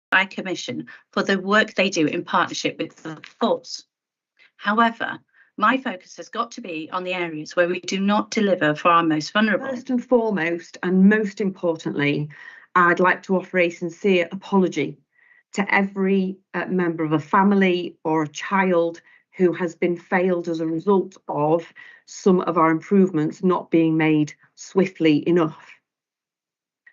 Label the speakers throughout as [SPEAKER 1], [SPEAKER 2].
[SPEAKER 1] by Commission for the work they do in partnership with the force. However, my focus has got to be on the areas where we do not deliver for our most vulnerable.
[SPEAKER 2] First and foremost, and most importantly, I'd like to offer a sincere apology to every member of a family or a child who has been failed as a result of some of our improvements not being made swiftly enough.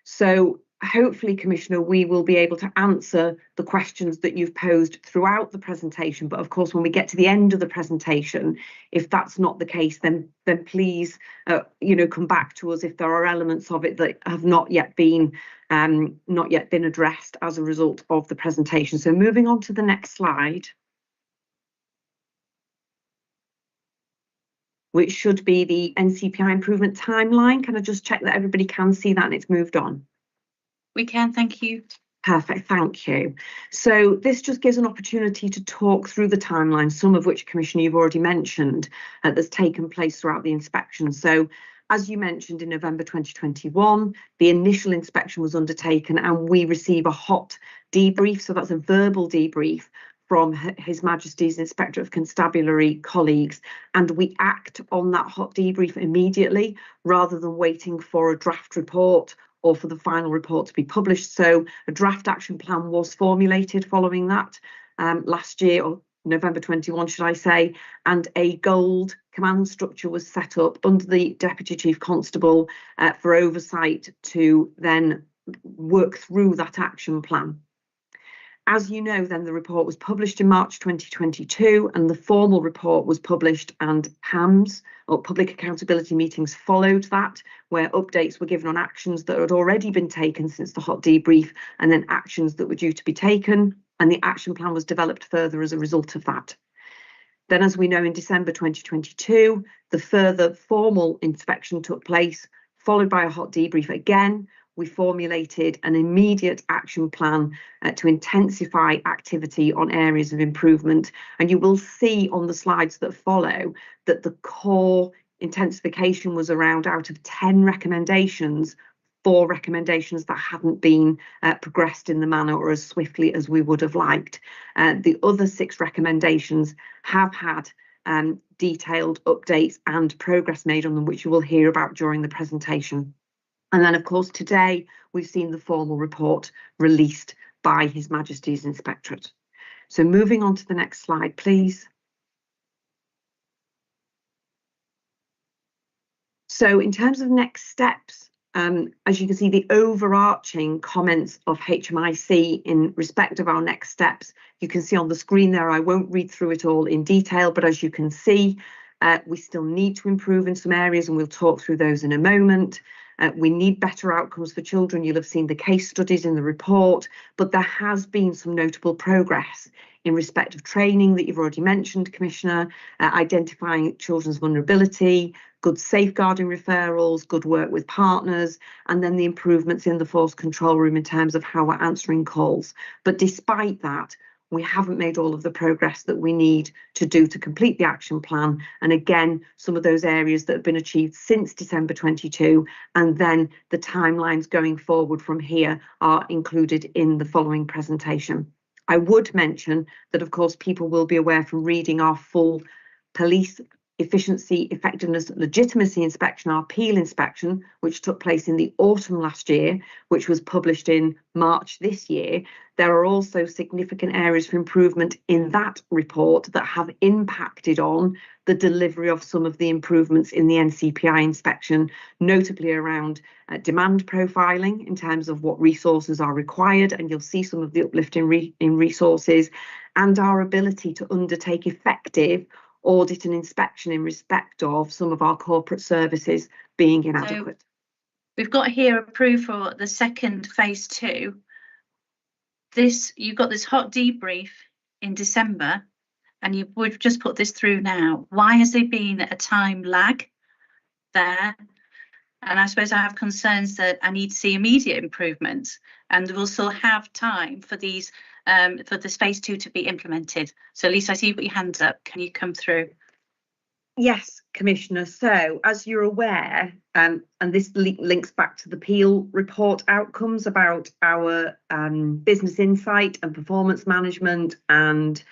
[SPEAKER 2] So hopefully, Commissioner, we will be able to answer the questions that you've posed throughout the presentation. But of course, when we get to the end of the presentation, if that's not the case, then please, come back to us if there are elements of it that have not yet been addressed as a result of the presentation. So moving on to the next slide, which should be the NCPI improvement timeline. Can I just check that everybody can see that and it's moved on?
[SPEAKER 1] We can, thank you.
[SPEAKER 2] Perfect, thank you. So this just gives an opportunity to talk through the timeline, some of which, Commissioner, you've already mentioned, that's taken place throughout the inspection. So as you mentioned, in November 2021, the initial inspection was undertaken and we receive a hot debrief. So that's a verbal debrief from His Majesty's Inspectorate of Constabulary colleagues, and we act on that hot debrief immediately rather than waiting for a draft report or for the final report to be published. So a draft action plan was formulated following that last year, or November 21, should I say, and a gold command structure was set up under the Deputy Chief Constable for oversight to then work through that action plan. As you know, then the report was published in March 2022 and the formal report was published, and PAMs, or public accountability meetings, followed that, where updates were given on actions that had already been taken since the hot debrief and then actions that were due to be taken, and the action plan was developed further as a result of that. Then, as we know, in December 2022, the further formal inspection took place, followed by a hot debrief again. We formulated an immediate action plan to intensify activity on areas of improvement. And you will see on the slides that follow that the core intensification was around, out of 10 recommendations, 4 recommendations that hadn't been progressed in the manner or as swiftly as we would have liked. The other 6 recommendations have had detailed updates and progress made on them, which you will hear about during the presentation. And then, of course, today we've seen the formal report released by His Majesty's Inspectorate. So moving on to the next slide, please. So in terms of next steps, as you can see, the overarching comments of HMIC in respect of our next steps, you can see on the screen there. I won't read through it all in detail, but as you can see, we still need to improve in some areas, and we'll talk through those in a moment. We need better outcomes for children. You'll have seen the case studies in the report, but there has been some notable progress in respect of training that you've already mentioned, Commissioner, identifying children's vulnerability, good safeguarding referrals, good work with partners, and then the improvements in the force control room in terms of how we're answering calls. But despite that, we haven't made all of the progress that we need to do to complete the action plan. And again, some of those areas that have been achieved since December 22, and then the timelines going forward from here are included in the following presentation. I would mention that, of course, people will be aware from reading our full police efficiency, effectiveness, legitimacy inspection, our PEEL inspection, which took place in the autumn last year, which was published in March this year. There are also significant areas for improvement in that report that have impacted on the delivery of some of the improvements in the NCPI inspection, notably around demand profiling in terms of what resources are required, and you'll see some of the uplift in resources, and our ability to undertake effective audit and inspection in respect of some of our corporate services being inadequate.
[SPEAKER 1] So we've got here approved for the second phase 2. You've got this hot debrief in December, and we've just put this through now. Why has there been a time lag there? And I suppose I have concerns that I need to see immediate improvements, and we'll still have time for these for this phase 2 to be implemented. So Lisa, I see you put your hands up. Can you come through?
[SPEAKER 2] Yes, Commissioner. So, as you're aware, and this links back to the Peel report outcomes about our business insight and performance management and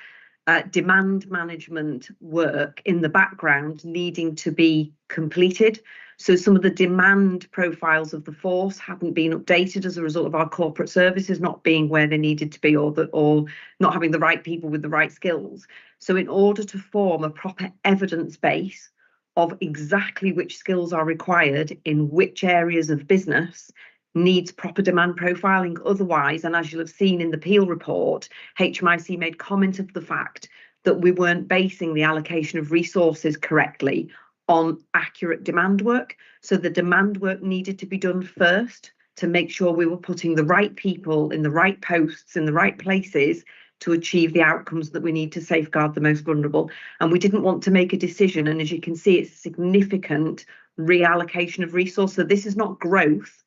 [SPEAKER 2] demand management work in the background needing to be completed. So some of the demand profiles of the force hadn't been updated as a result of our corporate services not being where they needed to be, or not having the right people with the right skills. So in order to form a proper evidence base of exactly which skills are required in which areas of business needs proper demand profiling. Otherwise, and as you'll have seen in the Peel report, HMIC made comment of the fact that we weren't basing the allocation of resources correctly on accurate demand work. So the demand work needed to be done first to make sure we were putting the right people in the right posts in the right places to achieve the outcomes that we need to safeguard the most vulnerable. And we didn't want to make a decision. And as you can see, it's a significant reallocation of resource. So this is not growth.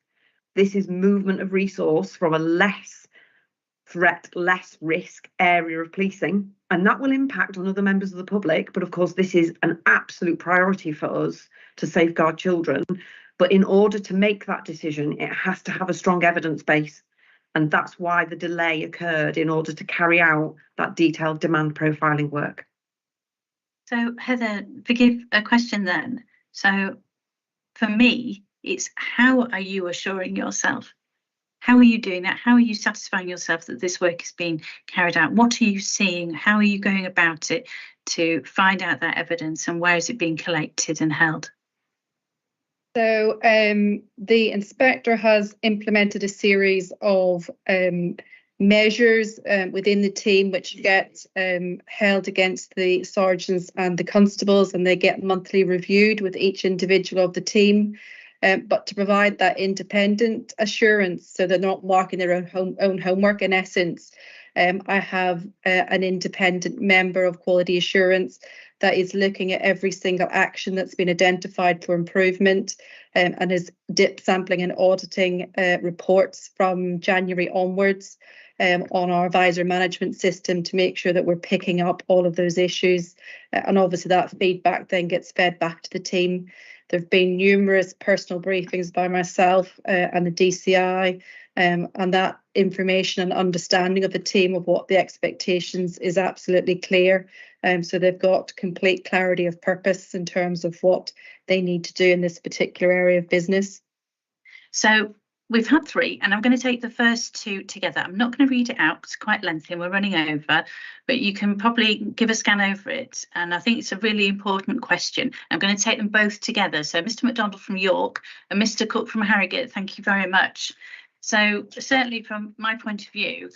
[SPEAKER 2] This is movement of resource from a less threat, less risk area of policing, and that will impact on other members of the public. But of course, this is an absolute priority for us to safeguard children. But in order to make that decision, it has to have a strong evidence base. And that's why the delay occurred in order to carry out that detailed demand profiling work.
[SPEAKER 1] So Heather, forgive a question then. So for me, it's how are you assuring yourself? How are you doing that? How are you satisfying yourself that this work is being carried out? What are you seeing? How are you going about it to find out that evidence, and where is it being collected and held?
[SPEAKER 3] So the inspector has implemented a series of measures within the team which get held against the sergeants and the constables, and they get monthly reviewed with each individual of the team. But to provide that independent assurance, so they're not marking their own homework, in essence, I have an independent member of quality assurance that is looking at every single action that's been identified for improvement, and is dip sampling and auditing reports from January onwards on our advisor management system to make sure that we're picking up all of those issues. And obviously that feedback then gets fed back to the team. There have been numerous personal briefings by myself and the DCI, and that information and understanding of the team of what the expectations is absolutely clear. So they've got complete clarity of purpose in terms of what they need to do in this particular area of business.
[SPEAKER 1] So we've had three, and I'm going to take the first two together. I'm not going to read it out, it's quite lengthy and we're running over, but you can probably give a scan over it. And I think it's a really important question. I'm going to take them both together. So Mr. McDonald from York and Mr. Cook from Harrogate, thank you very much. So certainly from my point of view,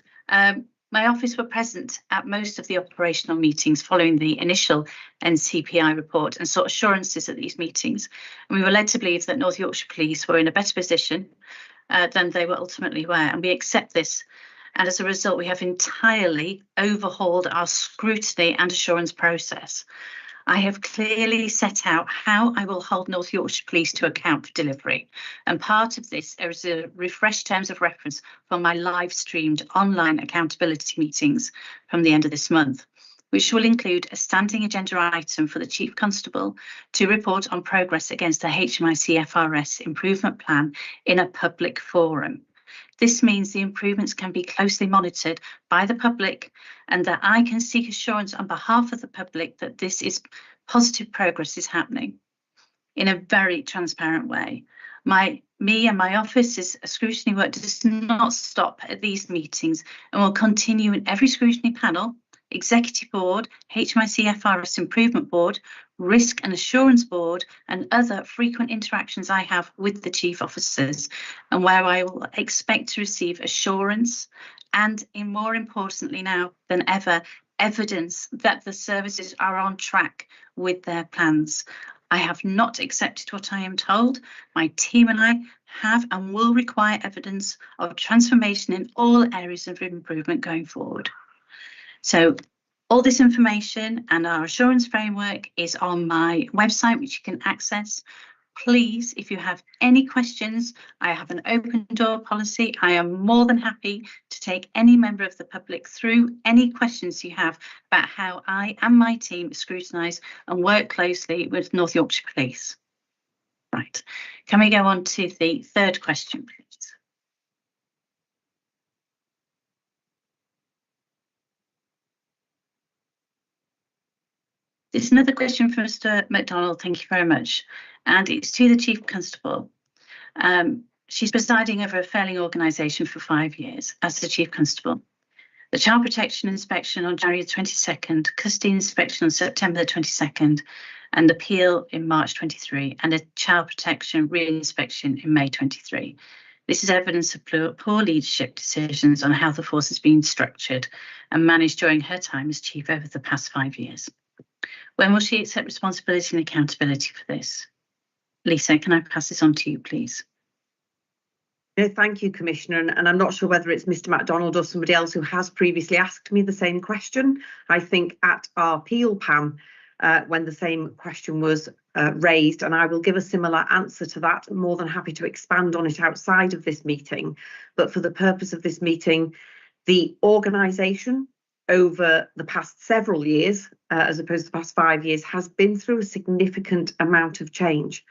[SPEAKER 1] my office were present at most of the operational meetings following the initial NCPI report and sought assurances at these meetings. And we were led to believe that North Yorkshire Police were in a better position than they were ultimately were, and we accept this. And as a result, we have entirely overhauled our scrutiny and assurance process. I have clearly set out how I will hold North Yorkshire Police to account for delivery. And part of this is a refreshed terms of reference for my live streamed online accountability meetings from the end of this month, which will include a standing agenda item for the Chief Constable to report on progress against the HMIC FRS improvement plan in a public forum. This means the improvements can be closely monitored by the public, and that I can seek assurance on behalf of the public that this is positive progress is happening in a very transparent way. Me and my office's scrutiny work does not stop at these meetings and will continue in every scrutiny panel, Executive Board, HMIC FRS Improvement Board, Risk and Assurance Board, and other frequent interactions I have with the chief officers, and where I will expect to receive assurance and, more importantly now than ever, evidence that the services are on track with their plans. I have not accepted what I am told. My team and I have and will require evidence of transformation in all areas of improvement going forward. So all this information and our assurance framework is on my website, which you can access. please, if you have any questions, I have an open door policy. I am more than happy to take any member of the public through any questions you have about how I and my team scrutinise and work closely with North Yorkshire Police. Right, can we go on to the third question, please? It's another question from Mr. MacDonald, thank you very much. And it's to the Chief Constable. She's presiding over a failing organisation for 5 years as the Chief Constable. The Child Protection Inspection on January 22nd, Custody Inspection on September 22nd, and appeal in March 23, and a Child Protection re-inspection in May 23. This is evidence of poor leadership decisions on how the force has been structured and managed during her time as Chief over the past 5 years. When will she accept responsibility and accountability for this? Lisa, can I pass this on to you, please?
[SPEAKER 2] No, thank you, Commissioner. And I'm not sure whether it's Mr. MacDonald or somebody else who has previously asked me the same question. I think at our appeal PAM, when the same question was raised, and I will give a similar answer to that. I'm more than happy to expand on it outside of this meeting. But for the purpose of this meeting, the organisation over the past several years, as opposed to the past 5 years, has been through a significant amount of change.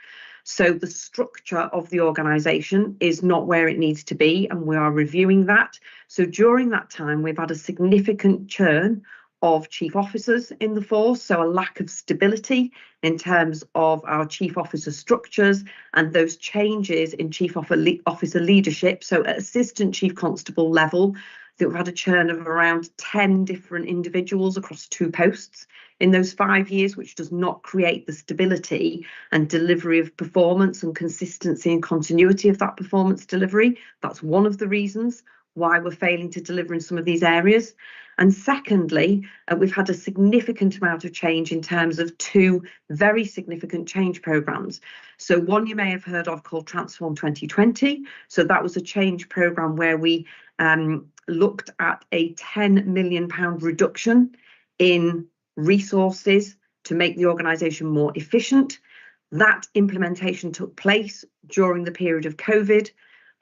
[SPEAKER 2] So the structure of the organisation is not where it needs to be, and we are reviewing that. So during that time, we've had a significant churn of chief officers in the force, so a lack of stability in terms of our chief officer structures and those changes in chief officer leadership. So at assistant chief constable level, we've had a churn of around 10 different individuals across 2 posts in those 5 years, which does not create the stability and delivery of performance and consistency and continuity of that performance delivery. That's one of the reasons why we're failing to deliver in some of these areas. And secondly, we've had a significant amount of change in terms of 2 very significant change programmes. So one you may have heard of called Transform 2020. So that was a change programme where we looked at a £10 million reduction in resources to make the organisation more efficient. That implementation took place during the period of COVID,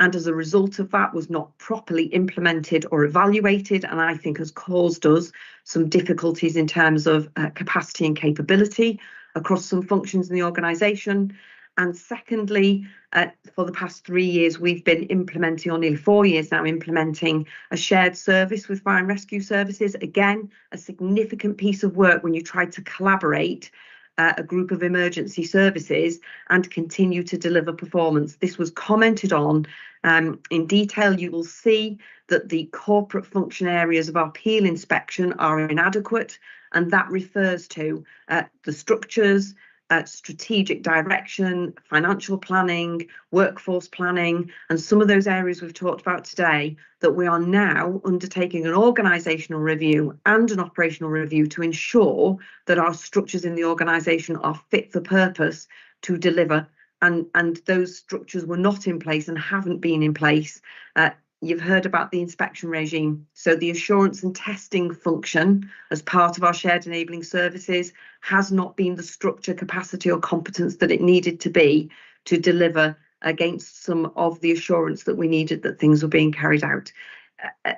[SPEAKER 2] and as a result of that was not properly implemented or evaluated, and I think has caused us some difficulties in terms of capacity and capability across some functions in the organisation. And secondly, for the past 3 years, we've been implementing, or nearly 4 years now, implementing a shared service with fire and rescue services. Again, a significant piece of work when you try to collaborate a group of emergency services and continue to deliver performance. This was commented on in detail. You will see that the corporate function areas of our appeal inspection are inadequate, and that refers to the structures, strategic direction, financial planning, workforce planning, and some of those areas we've talked about today, that we are now undertaking an organisational review and an operational review to ensure that our structures in the organisation are fit for purpose to deliver. And those structures were not in place and haven't been in place. You've heard about the inspection regime. So the assurance and testing function as part of our shared enabling services has not been the structure, capacity or competence that it needed to be to deliver against some of the assurance that we needed that things were being carried out.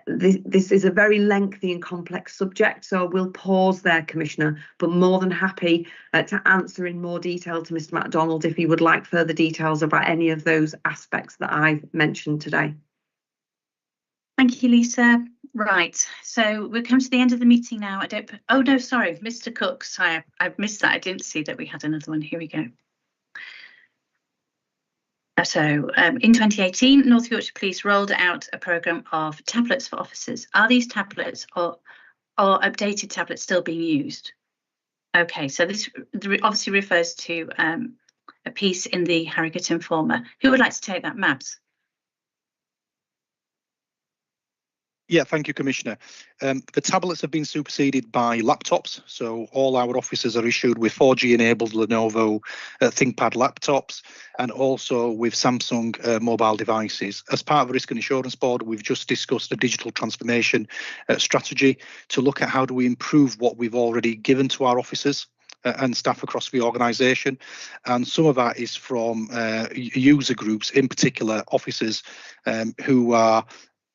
[SPEAKER 2] This is a very lengthy and complex subject, so I will pause there, Commissioner, but more than happy to answer in more detail to Mr. MacDonald if he would like further details about any of those aspects that I've mentioned today.
[SPEAKER 1] Thank you, Lisa. Right, so we've come to the end of the meeting now. Oh no, sorry, Mr. Cook. Sorry, I've missed that. I didn't see that we had another one. Here we go. So in 2018, North Yorkshire Police rolled out a programme of tablets for officers. Are these tablets or updated tablets still being used? Okay, so this obviously refers to a piece in the Harrogate Informer. Who would like to take that, Mabs?
[SPEAKER 4] Yeah, thank you, Commissioner. The tablets have been superseded by laptops, so all our officers are issued with 4G-enabled Lenovo ThinkPad laptops, and also with Samsung mobile devices. As part of the Risk and Assurance Board, we've just discussed a digital transformation strategy to look at how do we improve what we've already given to our officers. and staff across the organisation, and some of that is from user groups, in particular officers who are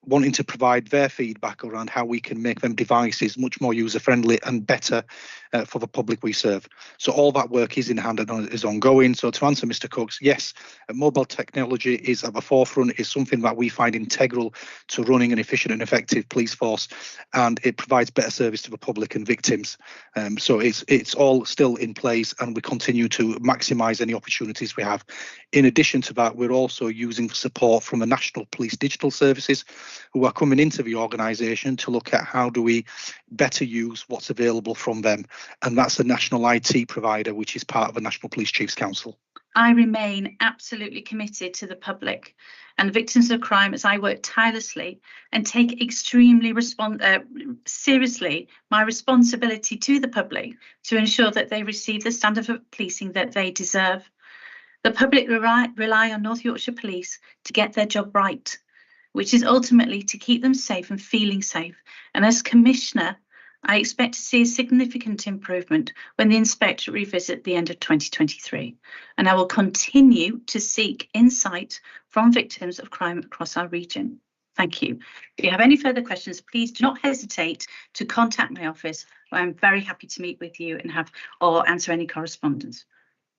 [SPEAKER 4] wanting to provide their feedback around how we can make them devices much more user-friendly and better for the public we serve. So all that work is in hand and is ongoing. So to answer Mr. Cook's, yes, mobile technology is at the forefront, is something that we find integral to running an efficient and effective police force, and it provides better service to the public and victims. So it's all still in place, and we continue to maximise any opportunities we have. In addition to that, we're also using support from the National Police Digital Services, who are coming into the organisation to look at how do we better use what's available from them. And that's a national IT provider, which is part of the National Police Chiefs Council.
[SPEAKER 1] I remain absolutely committed to the public and victims of crime as I work tirelessly and take extremely seriously my responsibility to the public to ensure that they receive the standard of policing that they deserve. The public rely on North Yorkshire Police to get their job right, which is ultimately to keep them safe and feeling safe. And as Commissioner, I expect to see a significant improvement when the Inspectorate revisit at the end of 2023. And I will continue to seek insight from victims of crime across our region. Thank you. If you have any further questions, please do not hesitate to contact my office. I'm very happy to meet with you and or answer any correspondence.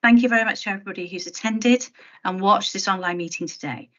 [SPEAKER 1] Thank you very much to everybody who's attended and watched this online meeting today.